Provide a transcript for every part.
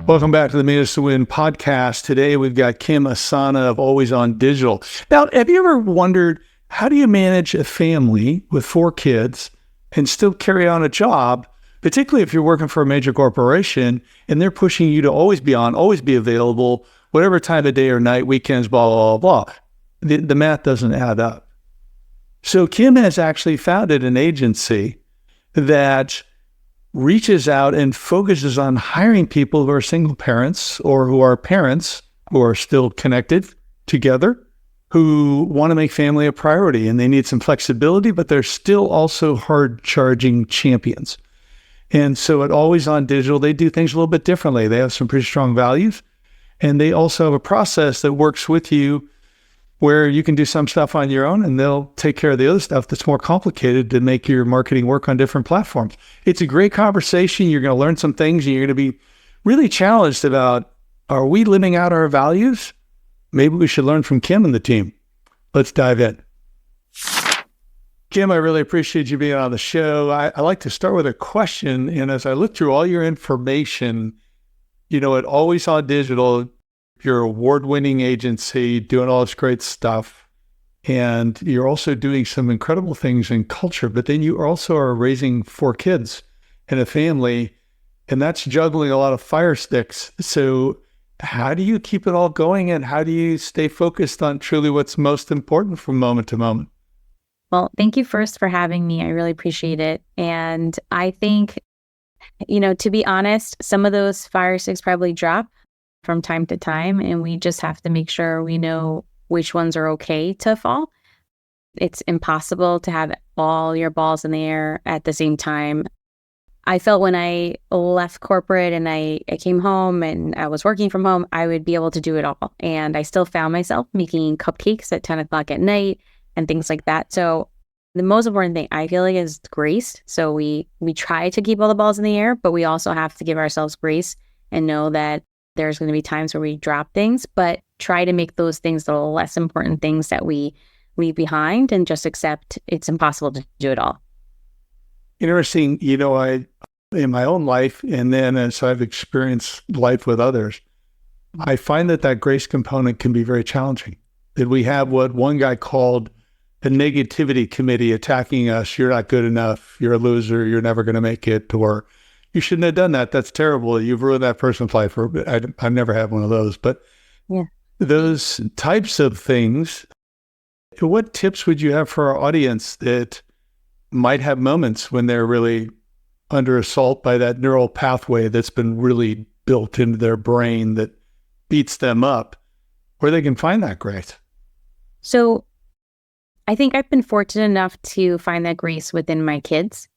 Welcome back to the Minutes to Win podcast. Today we've got Kym Insana of Always on Digital. Now, have you ever wondered, how do you manage a family with 4 kids and still carry on a job, particularly if you're working for a major corporation and they're pushing you to always be on, always be available, whatever time of day or night, weekends, blah, blah, blah, blah. The math doesn't add up. So Kym has actually founded an agency that reaches out and focuses on hiring people who are single parents or who are parents who are still connected together, who want to make family a priority, and they need some flexibility, but they're still also hard-charging champions. And so at Always on Digital, they do things a little bit differently. They have some pretty strong values, and they also have a process that works with you where you can do some stuff on your own and they'll take care of the other stuff that's more complicated to make your marketing work on different platforms. It's a great conversation. You're going to learn some things and you're going to be really challenged about, are we living out our values? Maybe we should learn from Kym and the team. Let's dive in. Kym, I really appreciate you being on the show. I like to start with a question. And as I look through all your information, at Always on Digital, you're an award-winning agency doing all this great stuff. And you're also doing some incredible things in culture, but then you also are raising 4 kids and a family, and that's juggling a lot of fire sticks. So how do you keep it all going, and how do you stay focused on truly what's most important from moment to moment? Well, thank you first for having me. I really appreciate it. And I think, to be honest, some of those fire sticks probably drop from time to time, and we just have to make sure we know which ones are okay to fall. It's impossible to have all your balls in the air at the same time. I felt when I left corporate and I came home and I was working from home, I would be able to do it all. And I still found myself making cupcakes at 10 o'clock at night and things like that. So the most important thing I feel like is grace. So we try to keep all the balls in the air, but we also have to give ourselves grace and know that there's going to be times where we drop things, but try to make those things the less important things that we leave behind and just accept it's impossible to do it all. Interesting. I, in my own life, and then as I've experienced life with others, I find that grace component can be very challenging. That we have what one guy called a negativity committee attacking us. You're not good enough. You're a loser. You're never going to make it. Or you shouldn't have done that. That's terrible. You've ruined that person's life. I've never had one of those. But yeah, those types of things, what tips would you have for our audience that might have moments when they're really under assault by that neural pathway that's been really built into their brain that beats them up, where they can find that grace? So I think I've been fortunate enough to find that grace within my kids.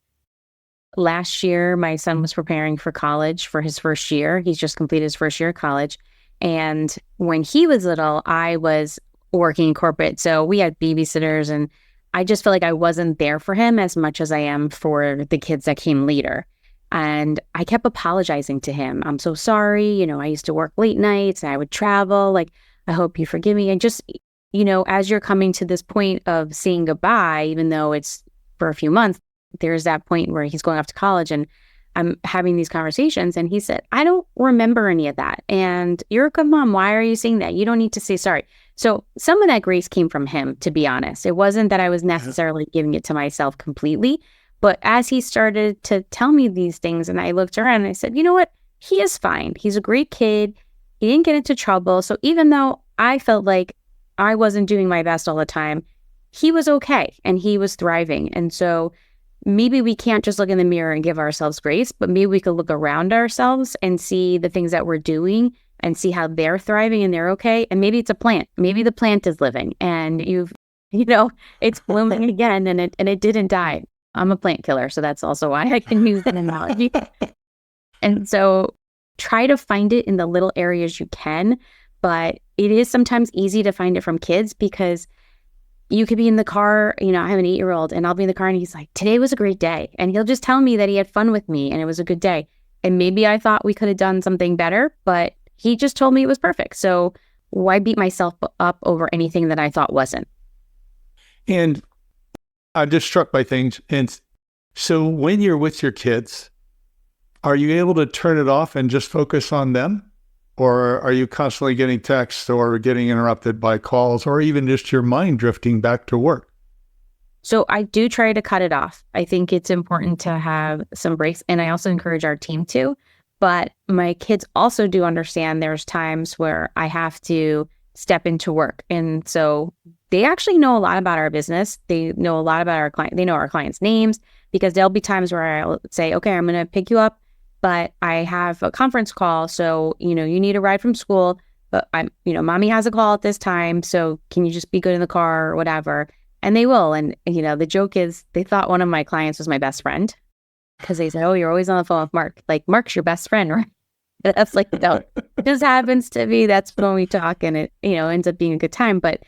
Last year, my son was preparing for college for his first year. He's just completed his first year of college. And when he was little, I was working in corporate. So we had babysitters, and I just felt like I wasn't there for him as much as I am for the kids that came later. And I kept apologizing to him. I'm so sorry. I used to work late nights and I would travel. Like, I hope you forgive me. And just, as you're coming to this point of saying goodbye, even though it's for a few months, there's that point where he's going off to college and I'm having these conversations. And he said, I don't remember any of that. And you're a good mom. Why are you saying that? You don't need to say sorry. So some of that grace came from him, to be honest. It wasn't that I was necessarily giving it to myself completely. But as he started to tell me these things and I looked around and I said, you know what? He is fine. He's a great kid. He didn't get into trouble. So even though I felt like I wasn't doing my best all the time, he was okay and he was thriving. And so maybe we can't just look in the mirror and give ourselves grace, but maybe we could look around ourselves and see the things that we're doing and see how they're thriving and they're okay. And maybe it's a plant. Maybe the plant is living and it's blooming again and it didn't die. I'm a plant killer, so that's also why I can use that analogy. And so try to find it in the little areas you can, but it is sometimes easy to find it from kids because you could be in the car, I have an 8-year-old and I'll be in the car and he's like, today was a great day. And he'll just tell me that he had fun with me and it was a good day. And maybe I thought we could have done something better, but he just told me it was perfect. So why beat myself up over anything that I thought wasn't? And I'm just struck by things. And so when you're with your kids, Are you able to turn it off and just focus on them? Or are you constantly getting texts or getting interrupted by calls or even just your mind drifting back to work? So I do try to cut it off. I think it's important to have some breaks, and I also encourage our team to. But my kids also do understand there's times where I have to step into work. And so they actually know a lot about our business. They know a lot about our client. They know our clients' names, because there'll be times where I'll say, okay, I'm going to pick you up, but I have a conference call. So, you need a ride from school, but mommy has a call at this time. So can you just be good in the car or whatever? And they will. And, the joke is they thought one of my clients was my best friend, because they said, oh, you're always on the phone with Mark. Like, Mark's your best friend, right? That's like, no, it just happens to be, that's when we talk, and it, ends up being a good time. But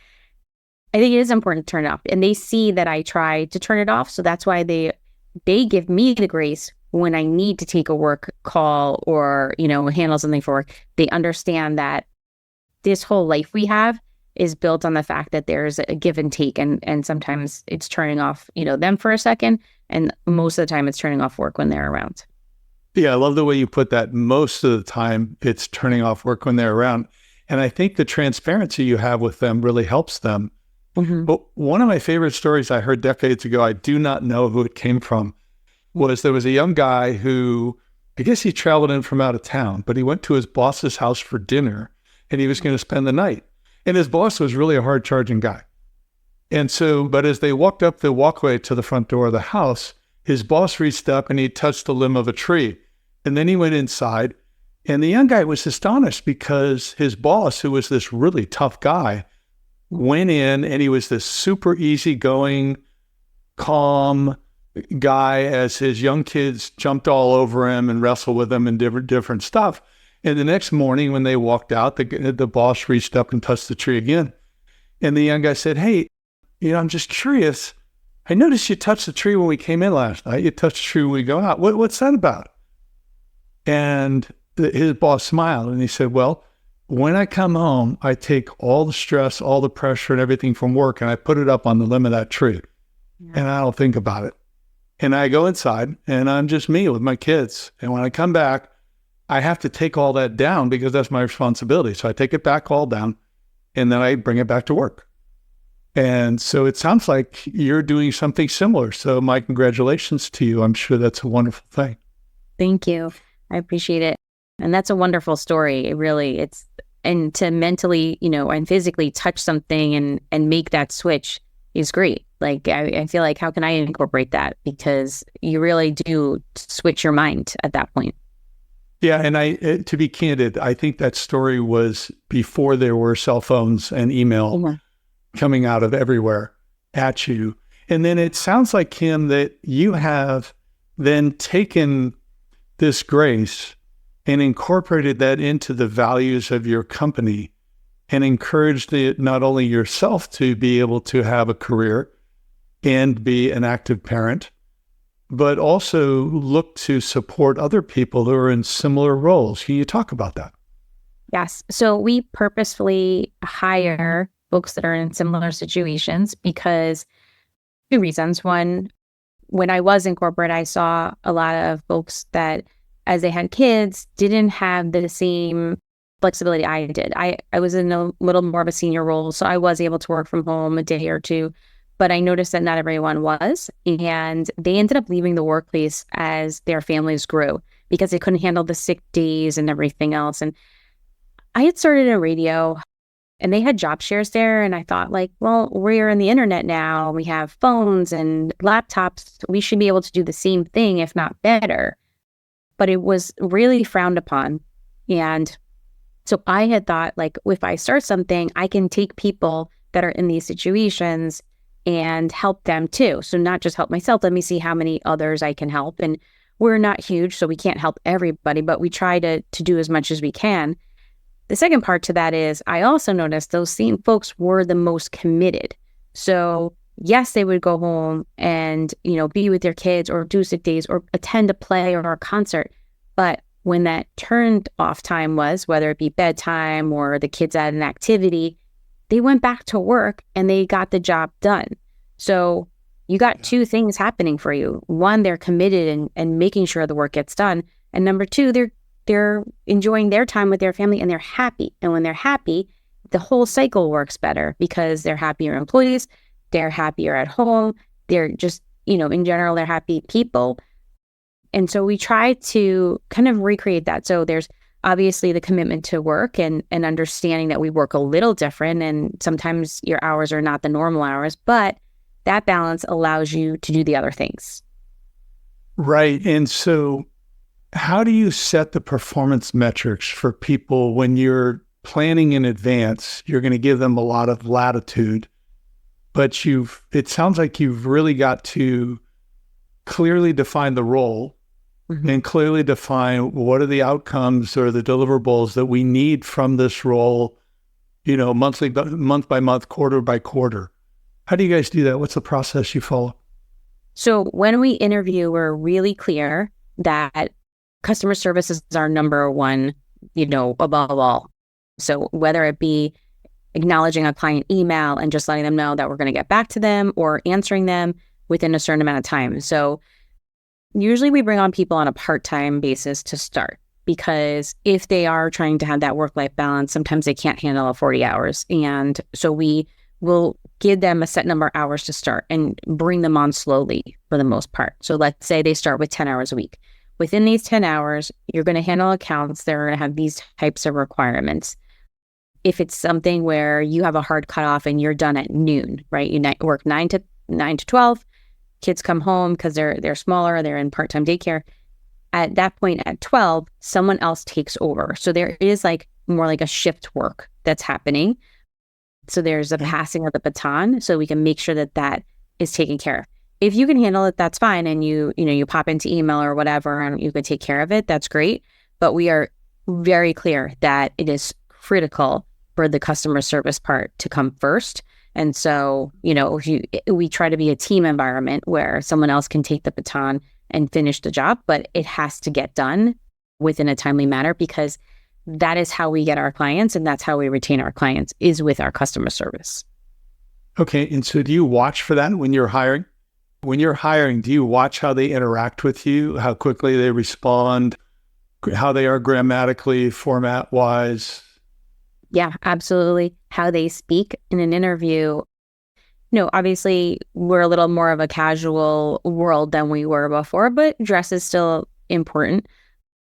I think it is important to turn it off. And they see that I try to turn it off. So that's why they give me the grace when I need to take a work call or, handle something for work. They understand that this whole life we have is built on the fact that there's a give and take. And sometimes it's turning off, them for a second. And most of the time it's turning off work when they're around. Yeah, I love the way you put that. Most of the time it's turning off work when they're around. And I think the transparency you have with them really helps them. Mm-hmm. But one of my favorite stories I heard decades ago, I do not know who it came from, was there was a young guy who, I guess he traveled in from out of town, but he went to his boss's house for dinner and he was going to spend the night. And his boss was really a hard charging guy. And so, but as they walked up the walkway to the front door of the house, his boss reached up and he touched the limb of a tree. And then he went inside, and the young guy was astonished because his boss, who was this really tough guy, went in and he was this super easygoing, calm guy as his young kids jumped all over him and wrestled with him and different stuff. And the next morning when they walked out, the boss reached up and touched the tree again. And the young guy said, hey, I'm just curious. I noticed you touched the tree when we came in last night. You touched the tree when we go out. What's that about? And his boss smiled and he said, well, when I come home, I take all the stress, all the pressure and everything from work, and I put it up on the limb of that tree. Yeah. And I don't think about it. And I go inside and I'm just me with my kids. And when I come back, I have to take all that down because that's my responsibility. So I take it back all down and then I bring it back to work. And so it sounds like you're doing something similar. So my congratulations to you. I'm sure that's a wonderful thing. Thank you. I appreciate it. And that's a wonderful story. It really, and to mentally, and physically touch something and make that switch is great. Like, I feel like, how can I incorporate that? Because you really do switch your mind at that point. Yeah. And to be candid, I think that story was before there were cell phones and email coming out of everywhere at you. And then it sounds like, Kym, that you have then taken this grace and incorporated that into the values of your company and encouraged not only yourself to be able to have a career and be an active parent, but also look to support other people who are in similar roles. Can you talk about that? Yes. So we purposefully hire folks that are in similar situations because two reasons. One, when I was in corporate, I saw a lot of folks that, as they had kids, didn't have the same flexibility I did. I was in a little more of a senior role, so I was able to work from home a day or two, but I noticed that not everyone was, and they ended up leaving the workplace as their families grew because they couldn't handle the sick days and everything else. And I had started a radio, and they had job shares there, and I thought, like, well, we're in the internet now. We have phones and laptops. We should be able to do the same thing, if not better. But it was really frowned upon. And so I had thought, like, if I start something, I can take people that are in these situations and help them too. So not just help myself, let me see how many others I can help. And we're not huge, so we can't help everybody, but we try to do as much as we can. The second part to that is I also noticed those same folks were the most committed. So yes, they would go home and, be with their kids or do sick days or attend a play or a concert. But when that turned off time was, whether it be bedtime or the kids at an activity, they went back to work and they got the job done. So you got two things happening for you. One, they're committed and making sure the work gets done. And number two, they're enjoying their time with their family and they're happy. And when they're happy, the whole cycle works better because they're happier employees, they're happier at home, they're just, in general, they're happy people. And so we try to kind of recreate that. So there's obviously the commitment to work and understanding that we work a little different and sometimes your hours are not the normal hours, but that balance allows you to do the other things. Right. And so how do you set the performance metrics for people when you're planning in advance? You're going to give them a lot of latitude, but it sounds like you've really got to clearly define the role and clearly define what are the outcomes or the deliverables that we need from this role, month by month, quarter by quarter. How do you guys do that? What's the process you follow? So when we interview, we're really clear that customer service is our number one, above all. So whether it be acknowledging a client email and just letting them know that we're going to get back to them or answering them within a certain amount of time. So usually we bring on people on a part-time basis to start because if they are trying to have that work-life balance, sometimes they can't handle 40 hours. And so we will give them a set number of hours to start and bring them on slowly for the most part. So let's say they start with 10 hours a week. Within these 10 hours, you're going to handle accounts that are going to have these types of requirements. If it's something where you have a hard cutoff and you're done at noon, right? You work 9 to 12, kids come home because they're smaller, they're in part-time daycare. At that point at 12, someone else takes over. So there is more like a shift work that's happening. So there's a passing of the baton so we can make sure that is taken care of. If you can handle it, that's fine. And you pop into email or whatever and you can take care of it, that's great. But we are very clear that it is critical for the customer service part to come first. And so, we try to be a team environment where someone else can take the baton and finish the job, but it has to get done within a timely manner because that is how we get our clients and that's how we retain our clients is with our customer service. Okay. And so do you watch for that when you're hiring? When you're hiring, do you watch how they interact with you, how quickly they respond, how they are grammatically, format-wise? Yeah, absolutely. How they speak in an interview. Obviously, we're a little more of a casual world than we were before, but dress is still important.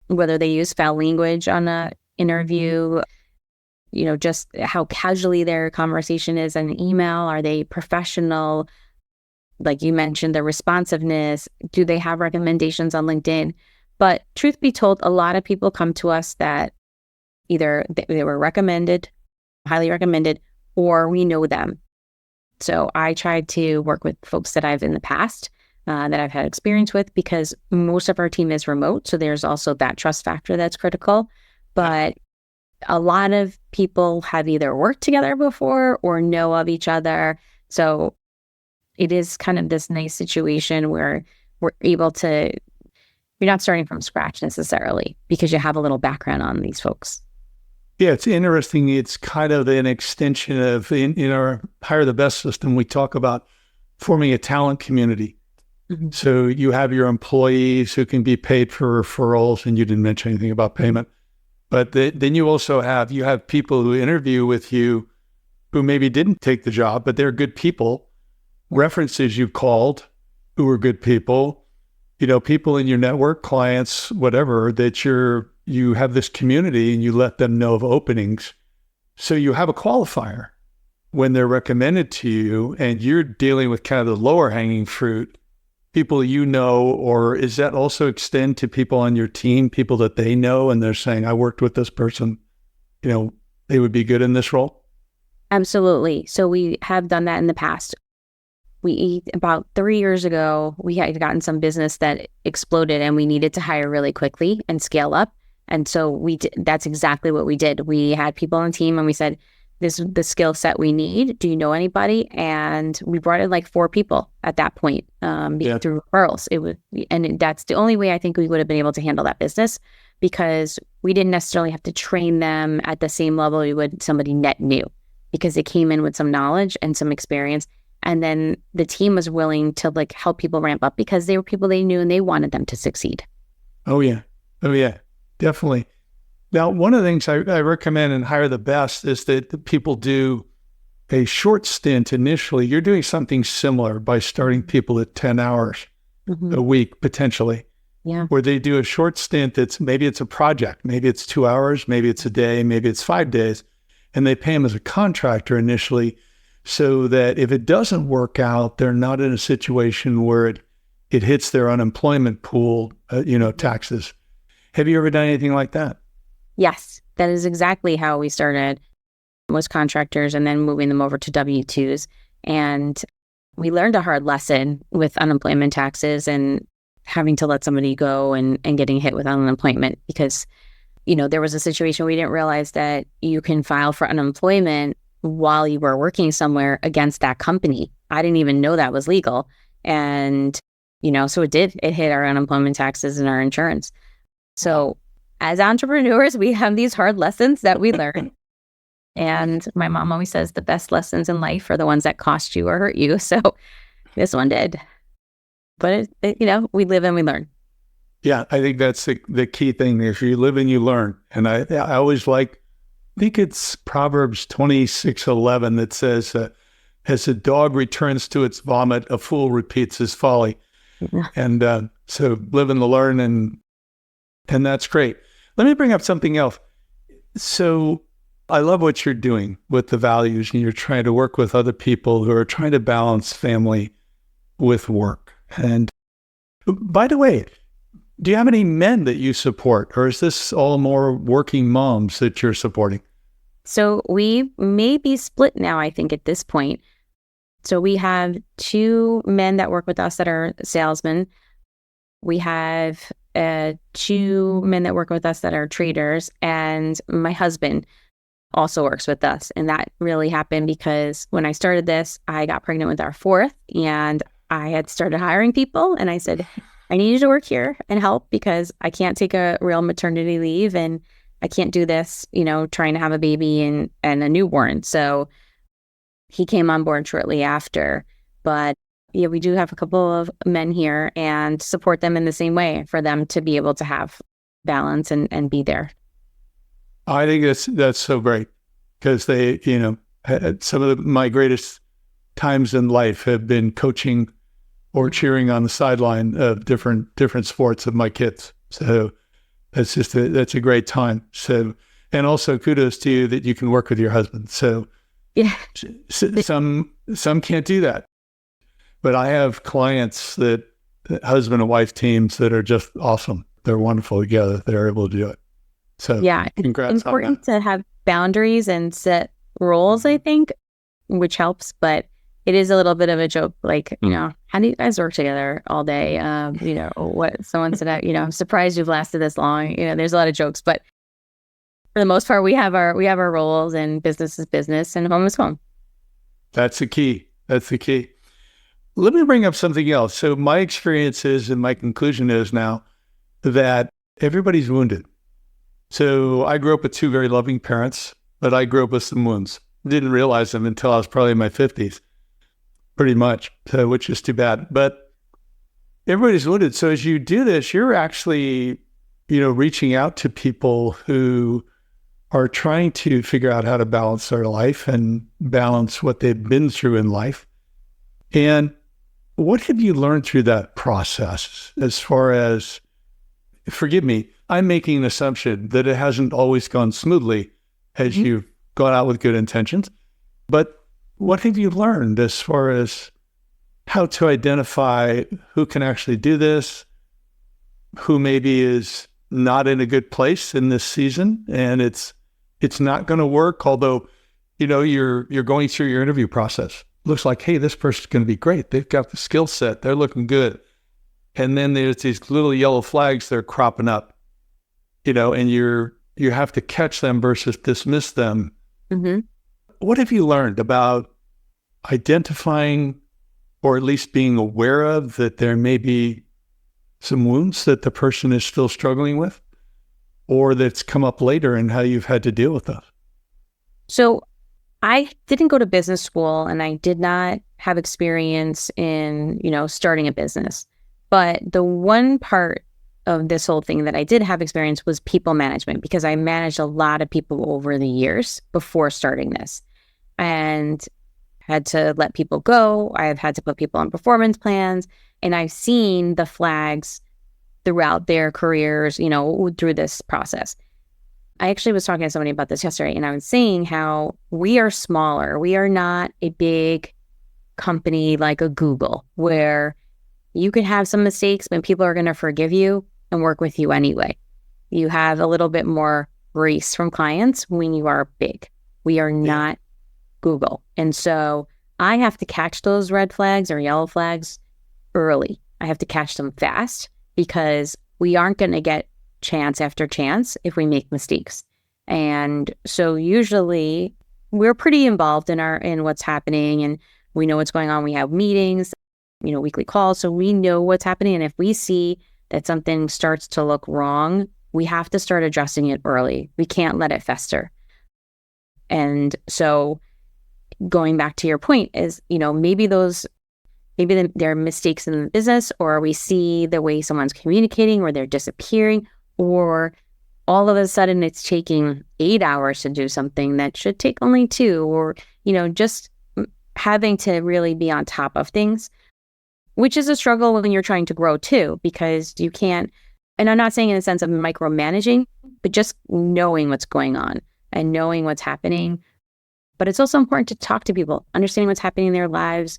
Whether they use foul language on an interview, just how casually their conversation is in email. Are they professional? Like you mentioned, the responsiveness. Do they have recommendations on LinkedIn? But truth be told, a lot of people come to us that either they were recommended, highly recommended, or we know them. So I tried to work with folks that I've in the past, that I've had experience with, because most of our team is remote. So there's also that trust factor that's critical. But a lot of people have either worked together before or know of each other. So it is kind of this nice situation where we're able to, you're not starting from scratch necessarily because you have a little background on these folks. Yeah, it's interesting. It's kind of an extension of, in our Hire the Best system, we talk about forming a talent community. Mm-hmm. So you have your employees who can be paid for referrals, and you didn't mention anything about payment. But then you also have people who interview with you who maybe didn't take the job, but they're good people, references you called who are good people, people in your network, clients, whatever, that you have this community and you let them know of openings. So you have a qualifier when they're recommended to you, and you're dealing with kind of the lower hanging fruit, people or is that also extend to people on your team, people that they know and they're saying, I worked with this person, they would be good in this role? Absolutely. So we have done that in the past. About 3 years ago, we had gotten some business that exploded and we needed to hire really quickly and scale up. And so that's exactly what we did. We had people on the team and we said, this is the skill set we need. Do you know anybody? And we brought in 4 people at that point through referrals. That's the only way I think we would have been able to handle that business, because we didn't necessarily have to train them at the same level we would somebody net new, because they came in with some knowledge and some experience. And then the team was willing to help people ramp up because they were people they knew and they wanted them to succeed. Oh, yeah. Oh, yeah, definitely. Now, one of the things I recommend in Hire the Best is that people do a short stint initially. You're doing something similar by starting people at 10 hours a week, potentially, where they do a short stint that's maybe it's a project, maybe it's 2 hours, maybe it's a day, maybe it's 5 days, and they pay them as a contractor initially so that if it doesn't work out, they're not in a situation where it hits their unemployment pool, taxes. Have you ever done anything like that? Yes, that is exactly how we started, was contractors and then moving them over to W-2s. And we learned a hard lesson with unemployment taxes and having to let somebody go and getting hit with unemployment because, there was a situation we didn't realize that you can file for unemployment while you were working somewhere against that company. I didn't even know that was legal. And, so it hit our unemployment taxes and our insurance. So as entrepreneurs, we have these hard lessons that we learn. And my mom always says the best lessons in life are the ones that cost you or hurt you. So this one did. But, we live and we learn. Yeah, I think that's the key thing. If you live and you learn. And I always I think it's Proverbs 26:11 that says, as a dog returns to its vomit, a fool repeats his folly. Yeah. And so live and learn, and that's great. Let me bring up something else. So I love what you're doing with the values, and you're trying to work with other people who are trying to balance family with work. And by the way, do you have any men that you support, or is this all more working moms that you're supporting? So we may be split now, I think, at this point. So we have 2 men that work with us that are salesmen. We have 2 men that work with us that are traders, and my husband also works with us. And that really happened because when I started this, I got pregnant with our 4th, and I had started hiring people, and I said, I need you to work here and help because I can't take a real maternity leave, and I can't do this, trying to have a baby and a newborn. So he came on board shortly after. But yeah, we do have a couple of men here and support them in the same way for them to be able to have balance and be there. I think that's so great because they, some of my greatest times in life have been coaching or cheering on the sideline of different sports of my kids. So that's a great time. So, and also kudos to you that you can work with your husband. So yeah, some can't do that, but I have clients that husband and wife teams that are just awesome. They're wonderful together. They're able to do it. So yeah, congrats. It's important to have boundaries and set roles, I think, which helps, but it is a little bit of a joke. Like, how do you guys work together all day? What someone said, I'm surprised you've lasted this long. There's a lot of jokes, but for the most part, we have our roles, and business is business and home is home. That's the key. Let me bring up something else. So my experience is, and my conclusion is now that everybody's wounded. So I grew up with 2 very loving parents, but I grew up with some wounds. Didn't realize them until I was probably in my 50s, pretty much, so, which is too bad. But everybody's wounded. So as you do this, you're actually, reaching out to people who are trying to figure out how to balance their life and balance what they've been through in life. And what have you learned through that process as far as, forgive me, I'm making an assumption that it hasn't always gone smoothly as you've gone out with good intentions, but what have you learned as far as how to identify who can actually do this, who maybe is not in a good place in this season and it's not going to work, although, you're going through your interview process. Looks like, hey, this person's going to be great. They've got the skill set. They're looking good. And then there's these little yellow flags that are cropping up, and you have to catch them versus dismiss them. Mm-hmm. What have you learned about identifying, or at least being aware of, that there may be some wounds that the person is still struggling with, or that's come up later and how you've had to deal with those? So I didn't go to business school, and I did not have experience in, starting a business. But the one part of this whole thing that I did have experience was people management, because I managed a lot of people over the years before starting this, and had to let people go. I have had to put people on performance plans, and I've seen the flags throughout their careers, through this process. I actually was talking to somebody about this yesterday, and I was saying how we are smaller. We are not a big company like a Google, where you can have some mistakes, but people are going to forgive you and work with you anyway. You have a little bit more grace from clients when you are big. We are not Google. And so I have to catch those red flags or yellow flags early. I have to catch them fast, because we aren't going to get chance after chance if we make mistakes. And so usually we're pretty involved in what's happening, and we know what's going on. We have meetings, weekly calls, so we know what's happening. And if we see that something starts to look wrong, we have to start addressing it early. We can't let it fester. And so going back to your point is, maybe there are mistakes in the business, or we see the way someone's communicating, or they're disappearing, or all of a sudden it's taking 8 hours to do something that should take only 2, or, just having to really be on top of things, which is a struggle when you're trying to grow too, because you can't, and I'm not saying in the sense of micromanaging, but just knowing what's going on and knowing what's happening. But it's also important to talk to people, understanding what's happening in their lives,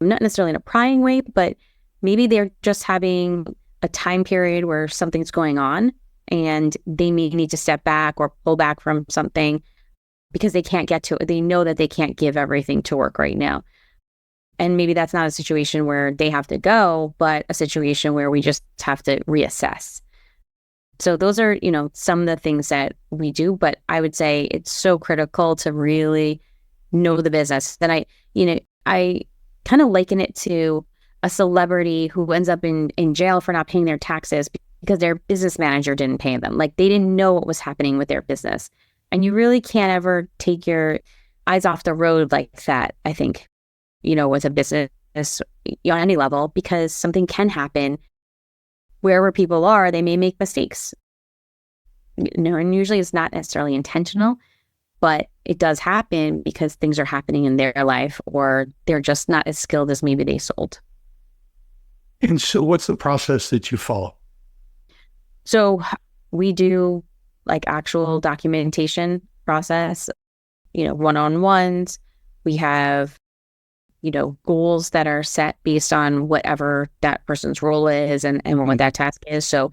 not necessarily in a prying way, but maybe they're just having a time period where something's going on and they may need to step back or pull back from something because they can't get to it. They know that they can't give everything to work right now. And maybe that's not a situation where they have to go, but a situation where we just have to reassess. So those are, some of the things that we do, but I would say it's so critical to really know the business. Then I kind of liken it to a celebrity who ends up in jail for not paying their taxes because their business manager didn't pay them. Like, they didn't know what was happening with their business. And you really can't ever take your eyes off the road like that, I think, with a business on any level, because something can happen. Wherever people are, they may make mistakes. And usually it's not necessarily intentional, but it does happen because things are happening in their life, or they're just not as skilled as maybe they sold. And so what's the process that you follow? So we do like actual documentation process, one-on-ones. We have, goals that are set based on whatever that person's role is and what that task is. So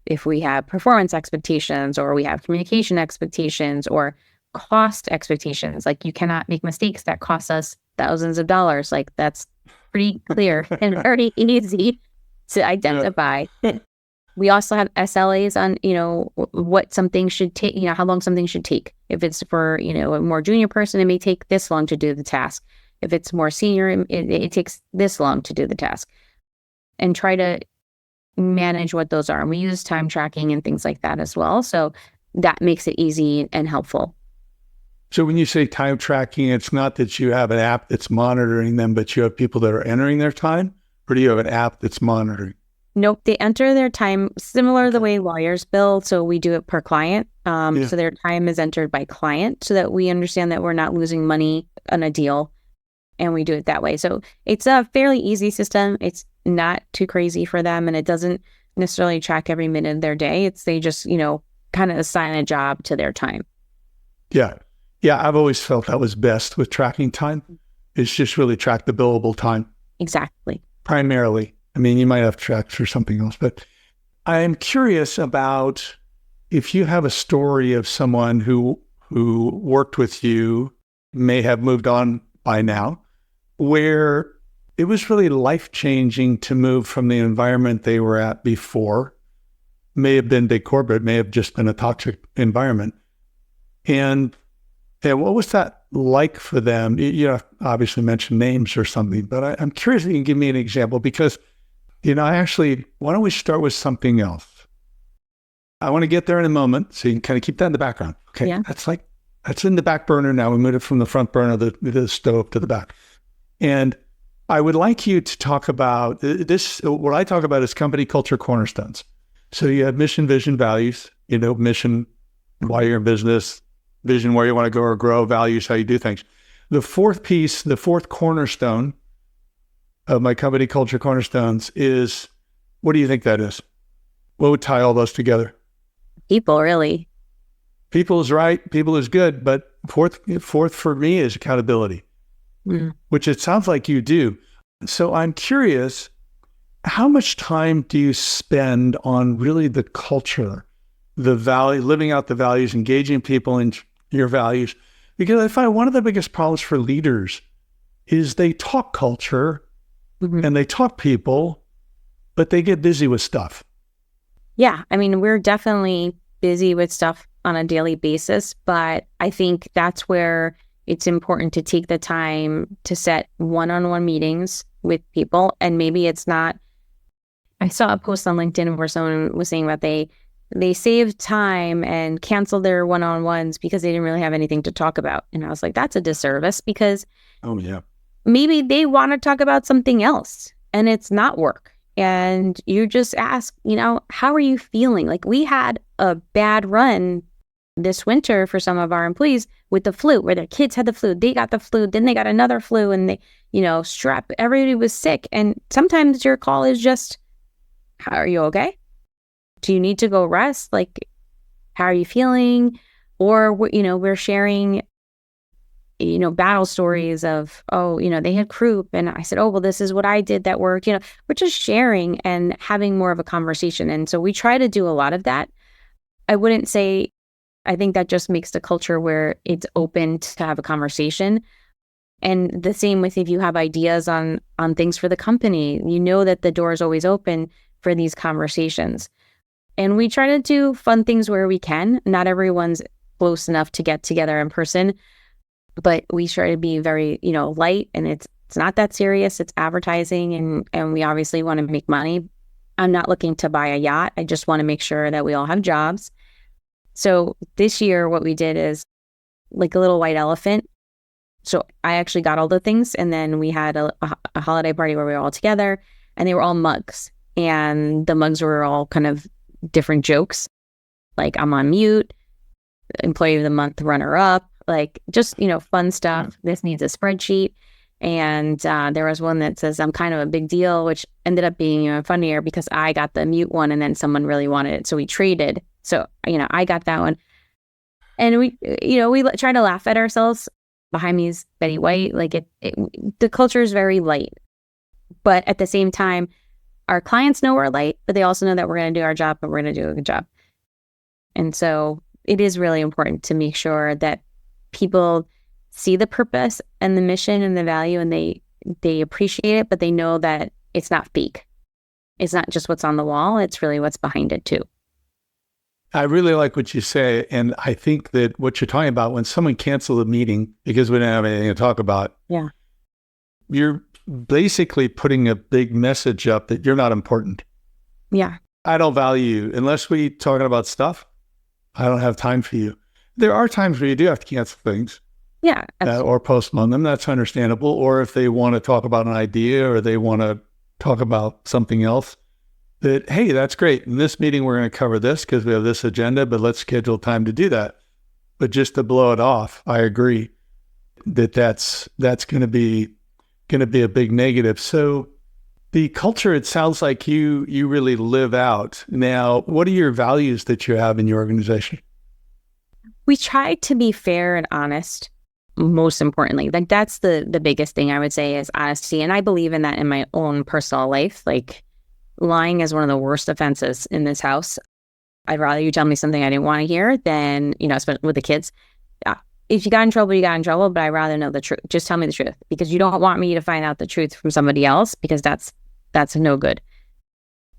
if we have performance expectations, or we have communication expectations, or cost expectations, like you cannot make mistakes that cost us thousands of dollars. Like, that's pretty clear and very easy to identify. Yeah. We also have SLAs on, what something should take, how long something should take. If it's for, a more junior person, it may take this long to do the task. If it's more senior, it takes this long to do the task. And try to manage what those are. And we use time tracking and things like that as well. So that makes it easy and helpful. So when you say time tracking, it's not that you have an app that's monitoring them, but you have people that are entering their time? Or do you have an app that's monitoring? Nope. They enter their time similar to the way lawyers bill. So we do it per client. So their time is entered by client so that we understand that we're not losing money on a deal. And we do it that way. So it's a fairly easy system. It's not too crazy for them. And it doesn't necessarily track every minute of their day. They just, kind of assign a job to their time. Yeah. Yeah. I've always felt that was best with tracking time. It's just really track the billable time. Exactly. Primarily. I mean, you might have tracked for something else, but I'm curious about if you have a story of someone who worked with you, may have moved on by now, where it was really life-changing to move from the environment they were at before. May have been big corporate, may have just been a toxic environment. And what was that like for them? You obviously mentioned names or something, but I'm curious if you can give me an example, because why don't we start with something else? I want to get there in a moment, so you can kind of keep that in the background. Okay, yeah. That's in the back burner now. We moved it from the front burner, the stove, to the back. And I would like you to talk about this. What I talk about is company culture cornerstones. So you have mission, vision, values, mission, why you're in business, vision, where you want to go or grow, values, how you do things. The fourth piece, the fourth cornerstone of my company culture cornerstones is, what do you think that is? What would tie all those together? People, really. People is right. People is good. But fourth for me is accountability, which it sounds like you do. So I'm curious, how much time do you spend on really the culture, the value, living out the values, engaging people in your values? Because I find one of the biggest problems for leaders is they talk culture and they talk people, but they get busy with stuff. Yeah. I mean, we're definitely busy with stuff on a daily basis, but I think that's where it's important to take the time to set one-on-one meetings with people. And maybe it's not, I saw a post on LinkedIn where someone was saying that they saved time and canceled their one-on-ones because they didn't really have anything to talk about. And I was like, that's a disservice, because maybe they want to talk about something else and it's not work. And you just ask, how are you feeling? Like, we had a bad run this winter for some of our employees with the flu, where their kids had the flu. They got the flu, then they got another flu, and they, strep. Everybody was sick. And sometimes your call is just, are you okay? Do you need to go rest? Like, how are you feeling? Or, we're sharing, battle stories of, they had croup. And I said, well, this is what I did that worked. We're just sharing and having more of a conversation. And so we try to do a lot of that. I wouldn't say, I think that just makes the culture where it's open to have a conversation. And the same with if you have ideas on things for the company, that the door is always open for these conversations. And we try to do fun things where we can. Not everyone's close enough to get together in person, but we try to be very, light, and it's not that serious. It's advertising, and we obviously want to make money. I'm not looking to buy a yacht. I just want to make sure that we all have jobs. So this year, what we did is like a little white elephant. So I actually got all the things, and then we had a holiday party where we were all together, and they were all mugs. And the mugs were all kind of different jokes, like I'm on mute, employee of the month runner up, like just, fun stuff. This needs a spreadsheet. And there was one that says I'm kind of a big deal, which ended up being even funnier because I got the mute one and then someone really wanted it. So we traded. So, I got that one. And we try to laugh at ourselves. Behind me is Betty White. Like the culture is very light. But at the same time, our clients know we're light, but they also know that we're going to do our job and we're going to do a good job. And so it is really important to make sure that people see the purpose and the mission and the value, and they appreciate it, but they know that it's not fake. It's not just what's on the wall. It's really what's behind it too. I really like what you say. And I think that what you're talking about, when someone cancels a meeting because we didn't have anything to talk about, you're basically putting a big message up that you're not important. Yeah. I don't value you. Unless we talking about stuff, I don't have time for you. There are times where you do have to cancel things. Yeah. Or postpone them. That's understandable. Or if they want to talk about an idea or they want to talk about something else, that, hey, that's great. In this meeting, we're going to cover this because we have this agenda, but let's schedule time to do that. But just to blow it off, I agree that that's going to be a big negative. So the culture, it sounds like you really live out. Now, what are your values that you have in your organization? We try to be fair and honest, most importantly. Like, that's the biggest thing I would say is honesty. And I believe in that in my own personal life. Like, lying is one of the worst offenses in this house. I'd rather you tell me something I didn't want to hear than, especially with the kids. If you got in trouble, you got in trouble, but I'd rather know the truth. Just tell me the truth, because you don't want me to find out the truth from somebody else, because that's no good.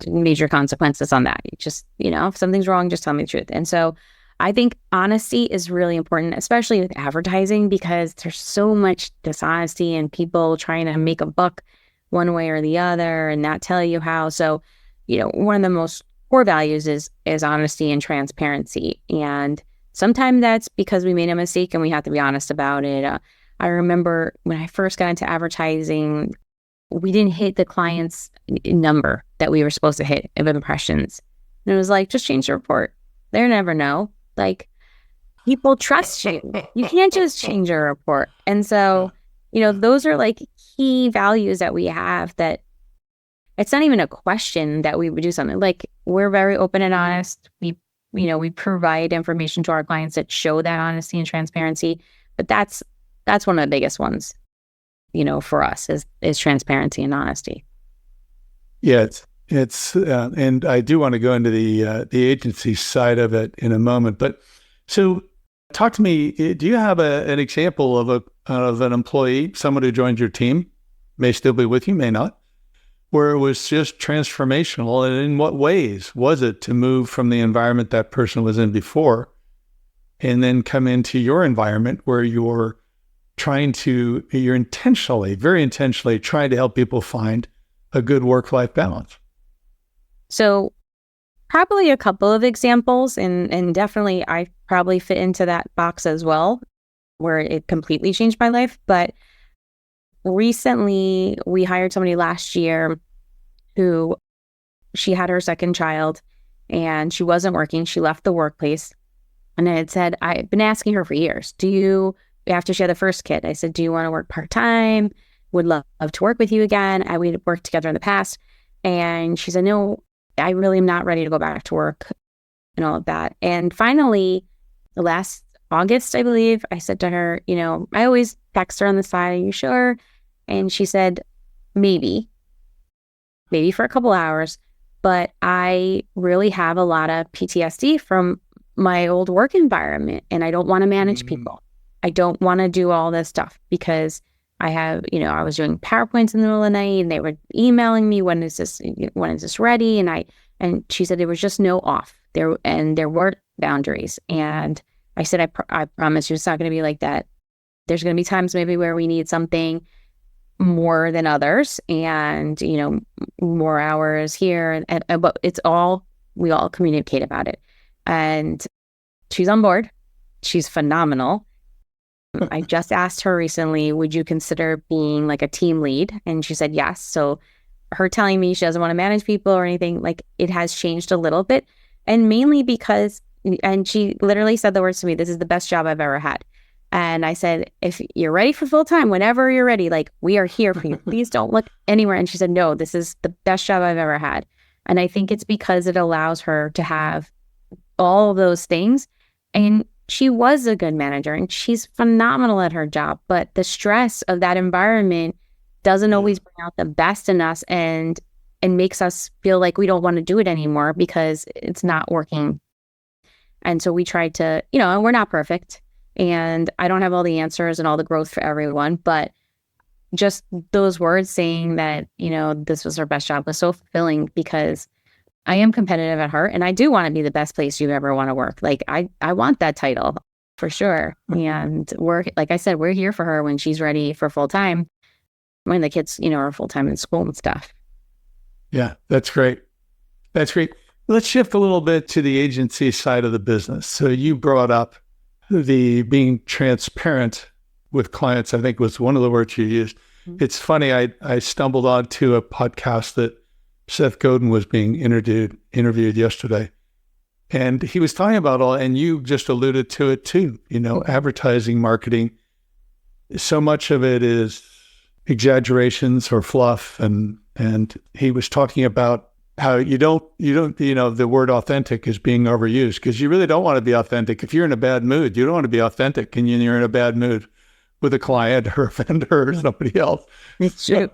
Major consequences on that. You just, if something's wrong, just tell me the truth. And so I think honesty is really important, especially with advertising, because there's so much dishonesty and people trying to make a buck one way or the other and not tell you how. So, one of the most core values is honesty and transparency. And sometimes that's because we made a mistake and we have to be honest about it. I remember when I first got into advertising, we didn't hit the client's number that we were supposed to hit of impressions. And it was like, just change the report. They never know. Like, people trust you. You can't just change a report. And so, those are like key values that we have, that it's not even a question that we would do something. Like, we're very open and honest. We provide information to our clients that show that honesty and transparency. But that's one of the biggest ones, for us is transparency and honesty. Yeah, it's and I do want to go into the agency side of it in a moment. But so, talk to me. Do you have an example of an employee, someone who joined your team, may still be with you, may not, where it was just transformational? And in what ways was it to move from the environment that person was in before, and then come into your environment where you're intentionally, very intentionally trying to help people find a good work-life balance? So probably a couple of examples, and definitely I probably fit into that box as well, where it completely changed my life. But recently we hired somebody last year who, she had her second child and she wasn't working. She left the workplace, and I had said, I've been asking her for years, after she had the first kid, I said, do you want to work part-time? Would love to work with you again. We'd worked together in the past. And she said, no, I really am not ready to go back to work and all of that. And finally, last August, I believe, I said to her, I always text her on the side, are you sure? And she said, maybe for a couple hours, but I really have a lot of PTSD from my old work environment, and I don't want to manage people. I don't want to do all this stuff because I have, I was doing PowerPoints in the middle of the night, and they were emailing me, when is this ready? And she said there was just no off there, and there weren't boundaries. And I said, I promise you it's not going to be like that. There's going to be times maybe where we need something more than others, and, more hours here. But we all communicate about it. And she's on board. She's phenomenal. I just asked her recently, would you consider being like a team lead? And she said yes. So her telling me she doesn't want to manage people or anything, like, it has changed a little bit. And mainly because, and she literally said the words to me, this is the best job I've ever had. And I said, if you're ready for full time, whenever you're ready, like, we are here for you. Please don't look anywhere. And she said, no, this is the best job I've ever had. And I think it's because it allows her to have all of those things. And she was a good manager and she's phenomenal at her job, but the stress of that environment doesn't always bring out the best in us, and makes us feel like we don't want to do it anymore because it's not working. And so we tried to, and we're not perfect, and I don't have all the answers and all the growth for everyone, but just those words saying that, this was her best job was so fulfilling, because I am competitive at heart, and I do want to be the best place you ever want to work. Like, I want that title for sure. And like I said, we're here for her when she's ready for full time, when the kids, are full time in school and stuff. Yeah, that's great. That's great. Let's shift a little bit to the agency side of the business. So you brought up the being transparent with clients, I think was one of the words you used. Mm-hmm. It's funny, I stumbled onto a podcast that Seth Godin was being interviewed yesterday. And he was talking about and you just alluded to it too, advertising, marketing. So much of it is exaggerations or fluff. And he was talking about how you don't, the word authentic is being overused, because you really don't want to be authentic. If you're in a bad mood, you don't want to be authentic, and you're in a bad mood with a client or a vendor or somebody else. It's true.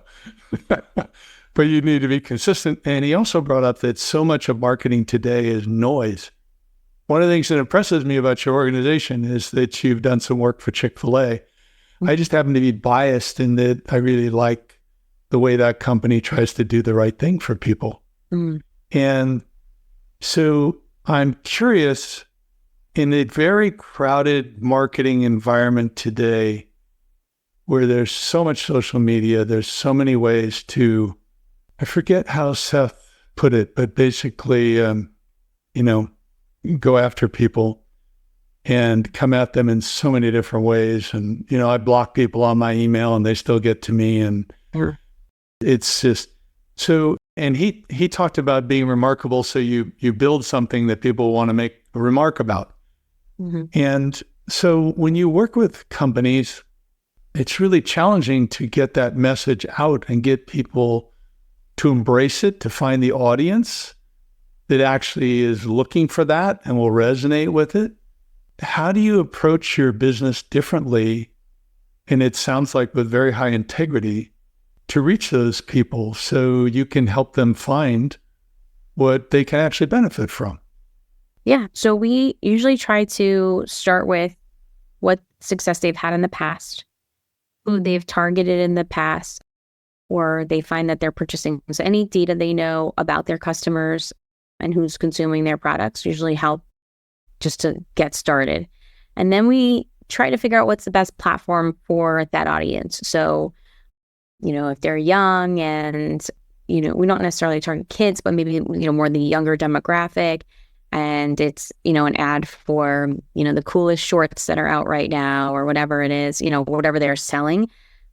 But you need to be consistent. And he also brought up that so much of marketing today is noise. One of the things that impresses me about your organization is that you've done some work for Chick-fil-A. I just happen to be biased in that I really like the way that company tries to do the right thing for people. Mm. And so I'm curious, in a very crowded marketing environment today, where there's so much social media, there's so many ways to, I forget how Seth put it, but basically, go after people and come at them in so many different ways. And, I block people on my email and they still get to me. And it's just, so And he talked about being remarkable. So you build something that people want to make a remark about. Mm-hmm. And so when you work with companies, it's really challenging to get that message out and get people to embrace it, to find the audience that actually is looking for that and will resonate with it. How do you approach your business differently? And it sounds like with very high integrity to reach those people so you can help them find what they can actually benefit from. Yeah. So we usually try to start with what success they've had in the past, who they've targeted in the past, or they find that they're purchasing. So any data they know about their customers and who's consuming their products usually help just to get started. And then we try to figure out what's the best platform for that audience. So, if they're young and, we don't necessarily target kids, but maybe, more the younger demographic. And it's, an ad for, the coolest shorts that are out right now or whatever it is, whatever they're selling.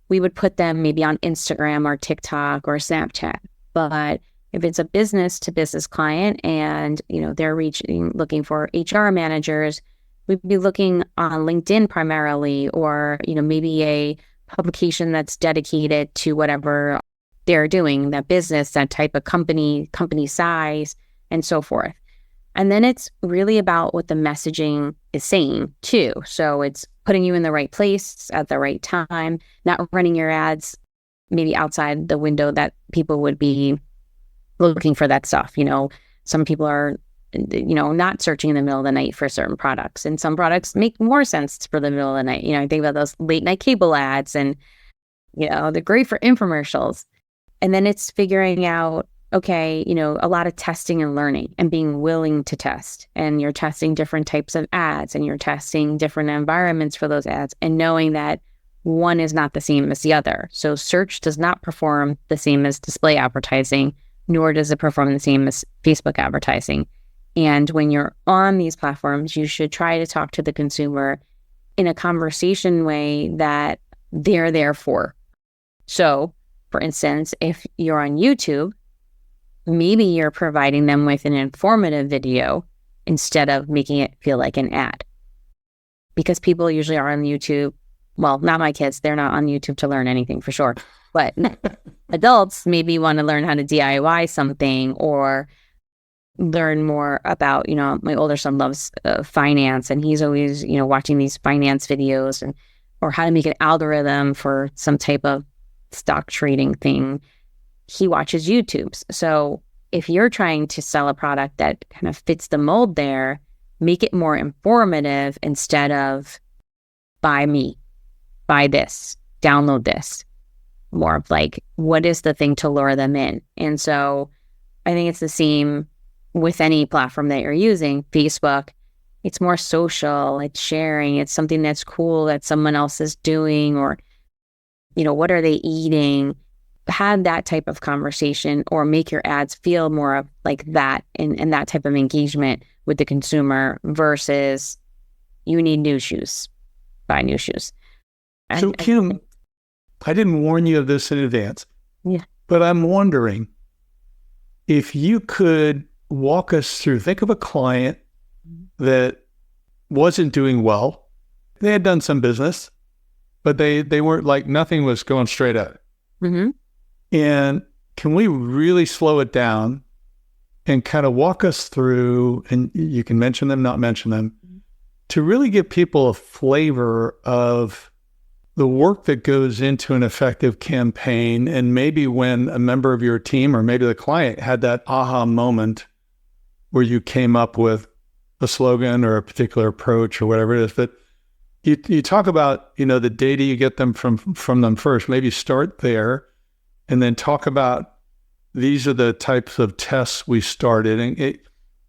We would put them maybe on Instagram or TikTok or Snapchat. But if it's a business to business client and, they're looking for HR managers, we'd be looking on LinkedIn primarily, or, maybe a publication that's dedicated to whatever they're doing, that business, that type of company size, and so forth. And then it's really about what the messaging is saying too. So it's putting you in the right place at the right time, not running your ads maybe outside the window that people would be looking for that stuff. Some people are, not searching in the middle of the night for certain products, and some products make more sense for the middle of the night. I think about those late night cable ads, and, they're great for infomercials. And then it's figuring out, okay, a lot of testing and learning and being willing to test. And you're testing different types of ads, and you're testing different environments for those ads, and knowing that one is not the same as the other. So search does not perform the same as display advertising, nor does it perform the same as Facebook advertising. And when you're on these platforms, you should try to talk to the consumer in a conversation way that they're there for. So, for instance, if you're on YouTube, maybe you're providing them with an informative video instead of making it feel like an ad. Because people usually are on YouTube. Well, not my kids. They're not on YouTube to learn anything for sure. But adults maybe want to learn how to DIY something, or learn more about, my older son loves finance, and he's always, watching these finance videos, and or how to make an algorithm for some type of stock trading thing. He watches YouTubes. So if you're trying to sell a product that kind of fits the mold there, make it more informative instead of buy me, buy this, download this. More of like, what is the thing to lure them in? And so I think it's the same with any platform that you're using. Facebook, it's more social, it's sharing, it's something that's cool that someone else is doing, or, what are they eating? Have that type of conversation, or make your ads feel more of like that, and that type of engagement with the consumer versus you need new shoes, buy new shoes. So Kym, I didn't warn you of this in advance, but I'm wondering if you could walk us through, think of a client that wasn't doing well. They had done some business, but they weren't, like, nothing was going straight up. Mm-hmm. And can we really slow it down and kind of walk us through, and you can mention them, not mention them, to really give people a flavor of the work that goes into an effective campaign, and maybe when a member of your team or maybe the client had that aha moment where you came up with a slogan or a particular approach or whatever it is. But you talk about, the data you get them from them first. Maybe start there and then talk about these are the types of tests we started. And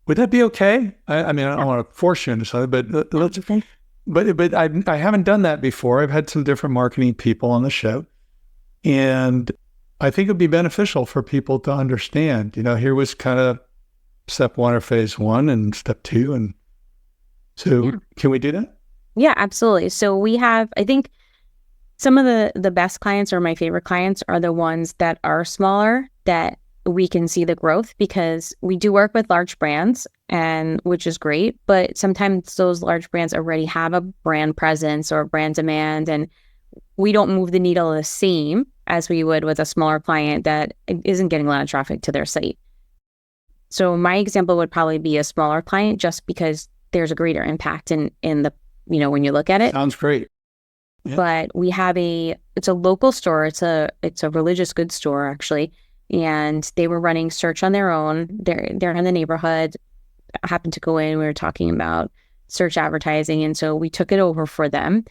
would that be okay? I mean, I don't want to force you into something, but let's. Okay. But I haven't done that before. I've had some different marketing people on the show, and I think it'd be beneficial for people to understand. Here was kind of step one or phase one, and step two, and so Can we do that? Yeah, absolutely. So we have, I think, some of the best clients, or my favorite clients, are the ones that are smaller, that we can see the growth because we do work with large brands, and which is great, but sometimes those large brands already have a brand presence or brand demand, and we don't move the needle the same as we would with a smaller client that isn't getting a lot of traffic to their site. So my example would probably be a smaller client just because there's a greater impact in the, when you look at it. Sounds great. Yeah. But we have it's a local store. It's a religious goods store actually. And they were running search on their own. They're in the neighborhood. I happened to go in. We were talking about search advertising. And so we took it over for them.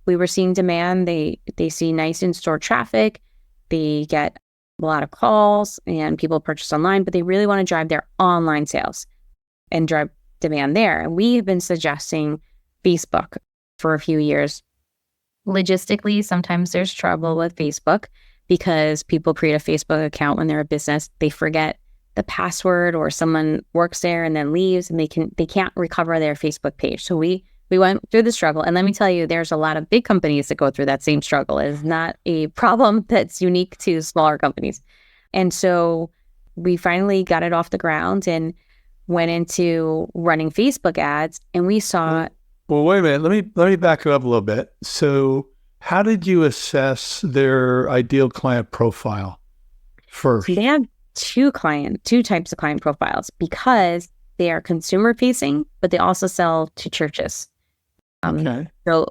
We were seeing demand. They see nice in-store traffic. They get a lot of calls and people purchase online, but they really want to drive their online sales and drive demand there. And we have been suggesting Facebook for a few years. Logistically, sometimes there's trouble with Facebook because people create a Facebook account when they're a business. They forget the password or someone works there and then leaves and they can't recover their Facebook page. So we went through the struggle. And let me tell you, there's a lot of big companies that go through that same struggle. It is not a problem that's unique to smaller companies. And so we finally got it off the ground and went into running Facebook ads, and we saw... Well, wait a minute. Let me back you up a little bit. So how did you assess their ideal client profile first? So they have two types of client profiles because they are consumer facing, but they also sell to churches. Okay. So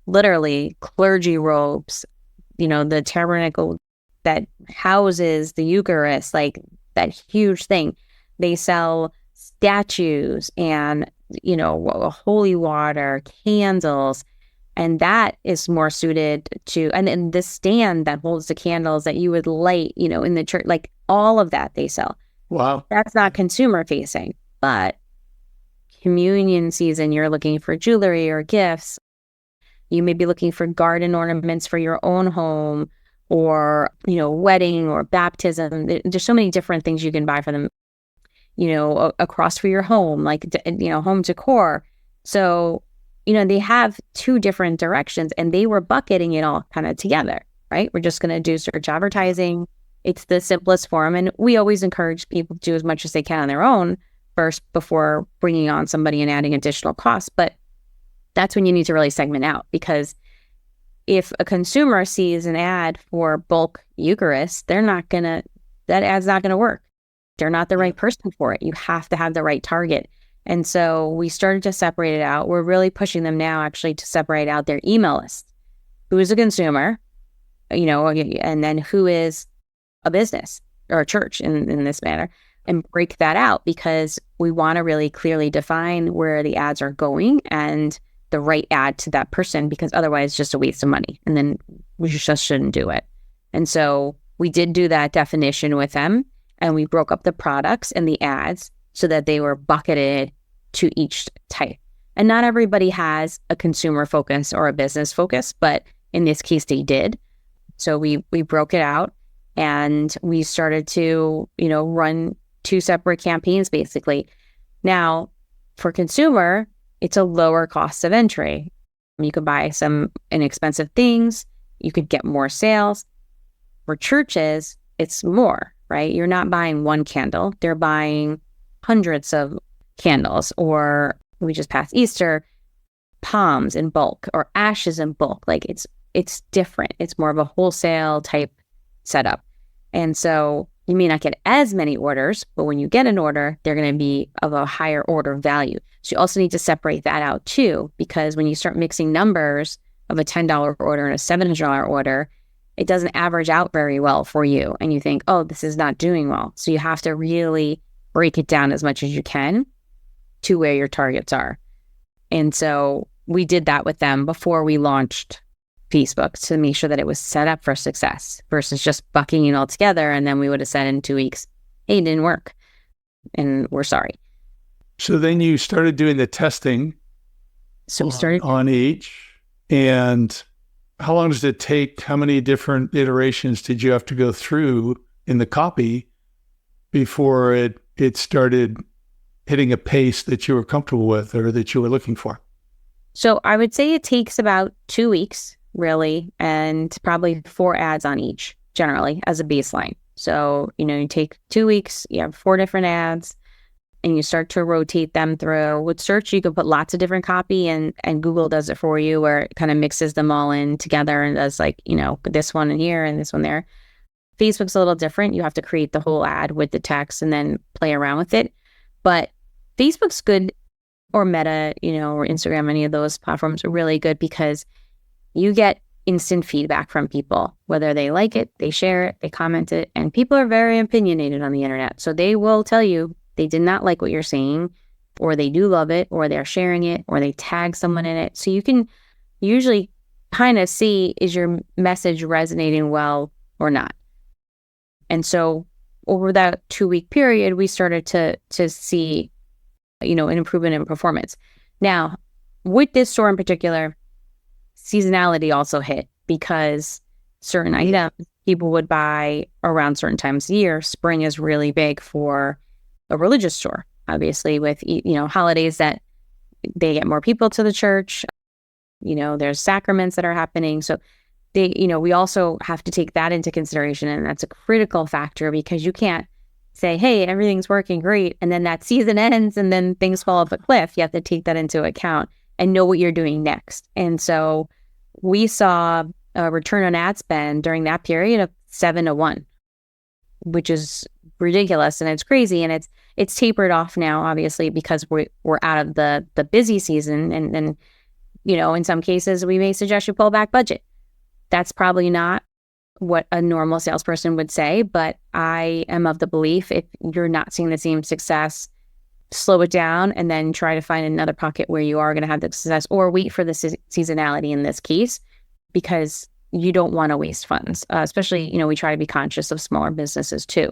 literally clergy robes, the tabernacle that houses the Eucharist, like that huge thing. They sell statues and, holy water, candles. And that is more suited to, and the stand that holds the candles that you would light, in the church, like all of that they sell. Wow. That's not consumer facing, but communion season, you're looking for jewelry or gifts. You may be looking for garden ornaments for your own home or, wedding or baptism. There's so many different things you can buy for them, across for your home, like, home decor. So, they have two different directions and they were bucketing it all kind of together, right? We're just going to do search advertising. It's the simplest form. And we always encourage people to do as much as they can on their own first before bringing on somebody and adding additional costs. But that's when you need to really segment out, because if a consumer sees an ad for bulk Eucharist, that ad's not going to work. They're not the right person for it. You have to have the right target. And so we started to separate it out. We're really pushing them now actually to separate out their email list. Who is a consumer, and then who is a business or a church in this manner, and break that out, because we want to really clearly define where the ads are going and the right ad to that person, because otherwise it's just a waste of money. And then we just shouldn't do it. And so we did do that definition with them, and we broke up the products and the ads so that they were bucketed to each type. And not everybody has a consumer focus or a business focus, but in this case they did. So we broke it out and we started to, run two separate campaigns basically. Now, for consumer, it's a lower cost of entry. You could buy some inexpensive things, you could get more sales. For churches, it's more, right? You're not buying one candle, they're buying hundreds of candles, or we just passed Easter, palms in bulk or ashes in bulk. Like it's different. It's more of a wholesale type setup. And so you may not get as many orders, but when you get an order, they're going to be of a higher order value. So you also need to separate that out too, because when you start mixing numbers of a $10 order and a $700 order, it doesn't average out very well for you. And you think, oh, this is not doing well. So you have to really break it down as much as you can to where your targets are. And so we did that with them before we launched Facebook to make sure that it was set up for success versus just bucking it all together. And then we would have said in 2 weeks, hey, it didn't work. And we're sorry. So then you started doing the testing on each. And how long does it take? How many different iterations did you have to go through in the copy before it started hitting a pace that you were comfortable with or that you were looking for? So I would say it takes about 2 weeks, really, and probably 4 ads on each, generally, as a baseline. So, you take 2 weeks, you have 4 different ads, and you start to rotate them through. With search, you can put lots of different copy, and Google does it for you, where it kind of mixes them all in together and does this one in here and this one there. Facebook's a little different. You have to create the whole ad with the text and then play around with it. But Facebook's good, or Meta, or Instagram, any of those platforms are really good because you get instant feedback from people, whether they like it, they share it, they comment it, and people are very opinionated on the internet. So they will tell you they did not like what you're saying, or they do love it, or they're sharing it, or they tag someone in it. So you can usually kind of see, is your message resonating well or not? And so over that 2-week period, we started to see, an improvement in performance. Now, with this store in particular, seasonality also hit because certain items people would buy around certain times of year. Spring is really big for a religious store, obviously, with, holidays that they get more people to the church. There's sacraments that are happening. So we also have to take that into consideration. And that's a critical factor because you can't say, hey, everything's working great, and then that season ends and then things fall off a cliff. You have to take that into account and know what you're doing next. And so we saw a return on ad spend during that period of 7-1, which is ridiculous and it's crazy. And it's tapered off now, obviously, because we're out of the busy season. And in some cases, we may suggest you pull back budget. That's probably not what a normal salesperson would say, but I am of the belief if you're not seeing the same success, slow it down and then try to find another pocket where you are going to have the success, or wait for the seasonality in this case, because you don't want to waste funds. Especially, we try to be conscious of smaller businesses too.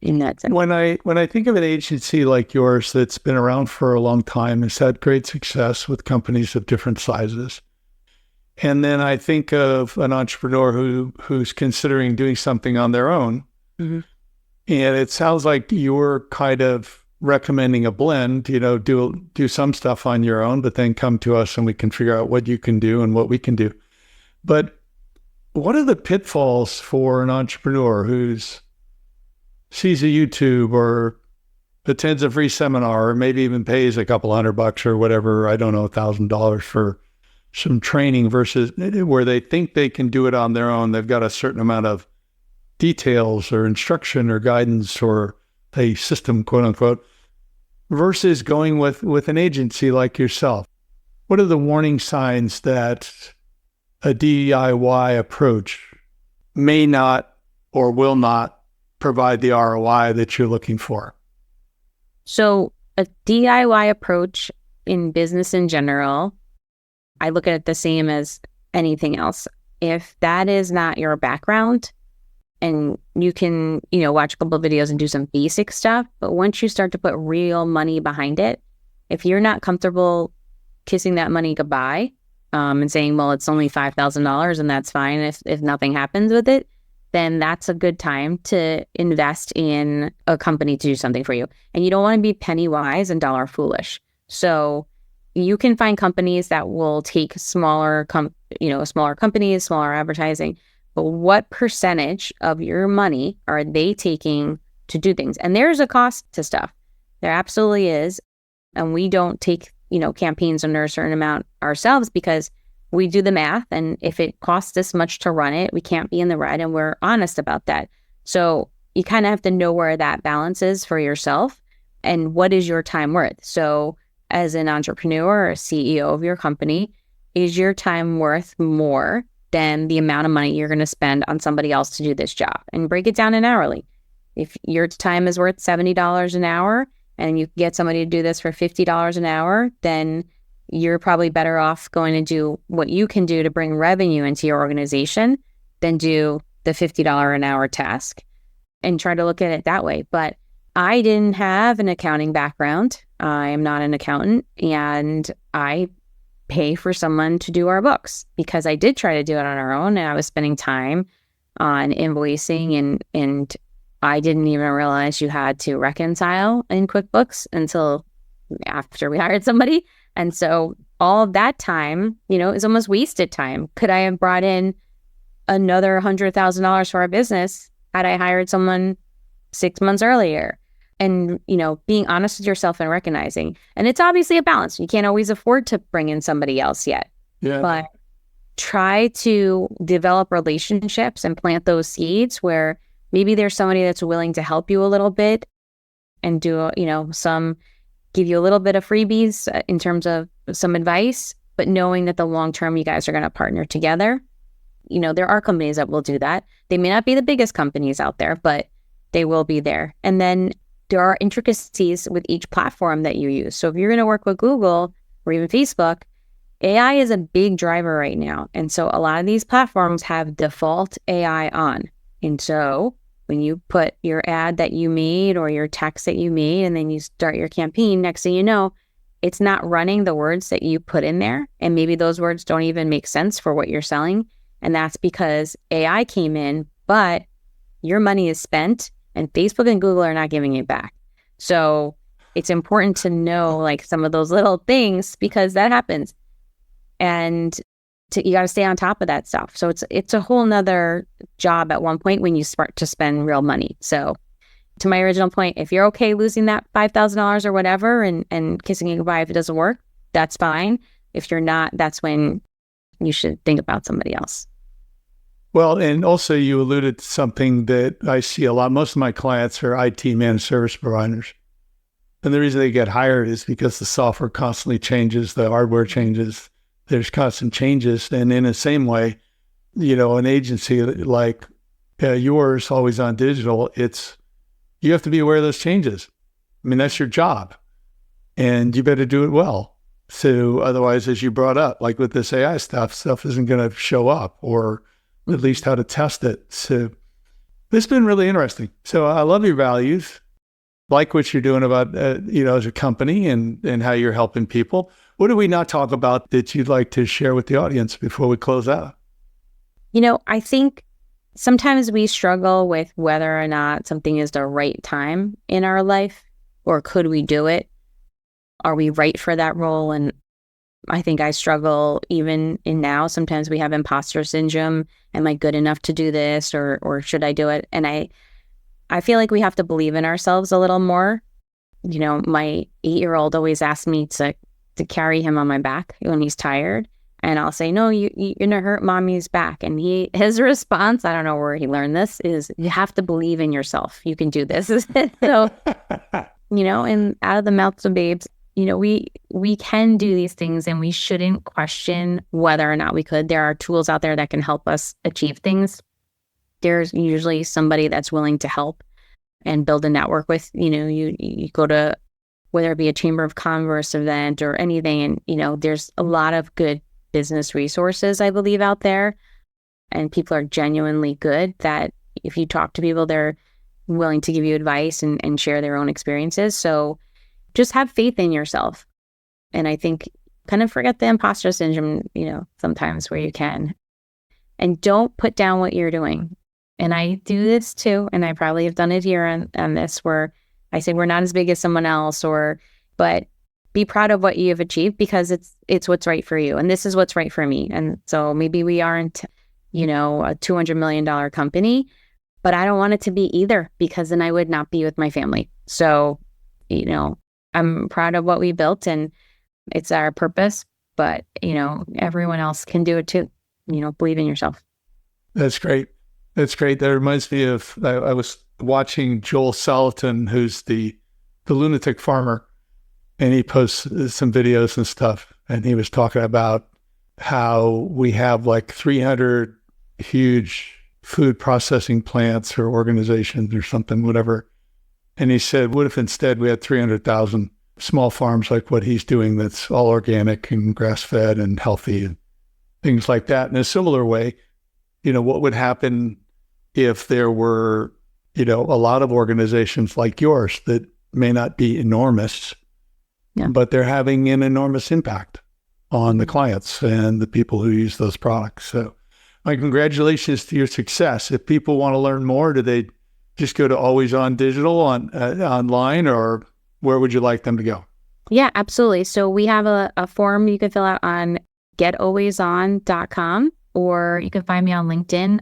In that sense. When I think of an agency like yours that's been around for a long time, has had great success with companies of different sizes, and then I think of an entrepreneur who's considering doing something on their own, and it sounds like you're kind of recommending a blend. Do some stuff on your own, but then come to us and we can figure out what you can do and what we can do. But what are the pitfalls for an entrepreneur who's sees a YouTube or attends a free seminar, or maybe even pays a couple $100 or whatever, I don't know, $1,000 for some training, versus where they think they can do it on their own? They've got a certain amount of details or instruction or guidance or a system, quote unquote, versus going with an agency like yourself. What are the warning signs that a DIY approach may not or will not provide the ROI that you're looking for? So a DIY approach in business in general, I look at it the same as anything else. If that is not your background, and you can, watch a couple of videos and do some basic stuff, but once you start to put real money behind it, if you're not comfortable kissing that money goodbye, and saying, well, it's only $5,000 and that's fine if nothing happens with it, then that's a good time to invest in a company to do something for you. And you don't want to be penny wise and dollar foolish. So you can find companies that will take smaller companies, smaller advertising, but what percentage of your money are they taking to do things? And there's a cost to stuff. There absolutely is. And we don't take, campaigns under a certain amount ourselves because we do the math. And if it costs this much to run it, we can't be in the red, and we're honest about that. So you kind of have to know where that balance is for yourself and what is your time worth. So as an entrepreneur or a CEO of your company, is your time worth more than the amount of money you're going to spend on somebody else to do this job? And break it down in hourly. If your time is worth $70 an hour and you get somebody to do this for $50 an hour, then you're probably better off going to do what you can do to bring revenue into your organization than do the $50 an hour task, and try to look at it that way. But I didn't have an accounting background. I am not an accountant, and I pay for someone to do our books because I did try to do it on our own, and I was spending time on invoicing, and I didn't even realize you had to reconcile in QuickBooks until after we hired somebody. And so all of that time, is almost wasted time. Could I have brought in another $100,000 for our business? had I hired someone 6 months earlier? And, being honest with yourself and recognizing. And it's obviously a balance. You can't always afford to bring in somebody else yet. Yeah. But try to develop relationships and plant those seeds where maybe there's somebody that's willing to help you a little bit and do, give you a little bit of freebies in terms of some advice, but knowing that the long term you guys are going to partner together. There are companies that will do that. They may not be the biggest companies out there, but they will be there. And then there are intricacies with each platform that you use. So if you're going to work with Google or even Facebook, AI is a big driver right now. And so a lot of these platforms have default AI on. And so when you put your ad that you made or your text that you made, and then you start your campaign, next thing you know, it's not running the words that you put in there. And maybe those words don't even make sense for what you're selling. And that's because AI came in, but your money is spent and Facebook and Google are not giving it back. So it's important to know like some of those little things because that happens. And you got to stay on top of that stuff. So it's a whole nother job at one point when you start to spend real money. So to my original point, if you're okay losing that $5,000 or whatever and kissing it goodbye if it doesn't work, that's fine. If you're not, that's when you should think about somebody else. Well, and also you alluded to something that I see a lot. Most of my clients are IT managed service providers. And the reason they get hired is because the software constantly changes, the hardware changes, there's constant changes. And in the same way, an agency like yours, Always on Digital, you have to be aware of those changes. I mean, that's your job. And you better do it well. So otherwise, as you brought up, like with this AI stuff isn't going to show up, or at least how to test it. So this has been really interesting. So I love your values, like what you're doing about, as a company and how you're helping people. What did we not talk about that you'd like to share with the audience before we close out? I think sometimes we struggle with whether or not something is the right time in our life, or could we do it? Are we right for that role? And I think I struggle even in now. Sometimes we have imposter syndrome. Am I good enough to do this, or should I do it? And I feel like we have to believe in ourselves a little more. My 8-year-old always asks me to carry him on my back when he's tired. And I'll say, no, you're going to hurt mommy's back. And his response, I don't know where he learned this, is you have to believe in yourself. You can do this. So, and out of the mouths of babes, we can do these things and we shouldn't question whether or not we could. There are tools out there that can help us achieve things. There's usually somebody that's willing to help and build a network with, you go to, whether it be a Chamber of Commerce event or anything. And, there's a lot of good business resources, I believe, out there. And people are genuinely good that if you talk to people, they're willing to give you advice and share their own experiences. So just have faith in yourself. And I think kind of forget the imposter syndrome, sometimes where you can. And don't put down what you're doing. And I do this too. And I probably have done it here on this, where I say we're not as big as someone else, but be proud of what you have achieved because it's what's right for you. And this is what's right for me. And so maybe we aren't, a $200 million company, but I don't want it to be either, because then I would not be with my family. So, I'm proud of what we built and it's our purpose, but, everyone else can do it too. Believe in yourself. That's great. That's great. That reminds me of, I was watching Joel Salatin, who's the lunatic farmer, and he posts some videos and stuff. And he was talking about how we have like 300 huge food processing plants or organizations or something, whatever. And he said, what if instead we had 300,000 small farms like what he's doing, that's all organic and grass-fed and healthy and things like that. In a similar way, what would happen if there were, a lot of organizations like yours that may not be enormous, but they're having an enormous impact on the clients and the people who use those products. So my congratulations to your success. If people want to learn more, do they just go to Always on Digital online, or where would you like them to go? Yeah, absolutely. So we have a form you can fill out on getalwayson.com, or you can find me on LinkedIn,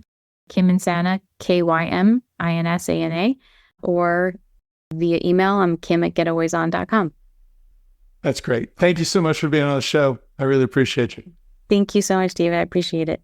Kym Insana, Kym Insana, or via email. I'm Kym@getaways.com. That's great. Thank you so much for being on the show. I really appreciate you. Thank you so much, David. I appreciate it.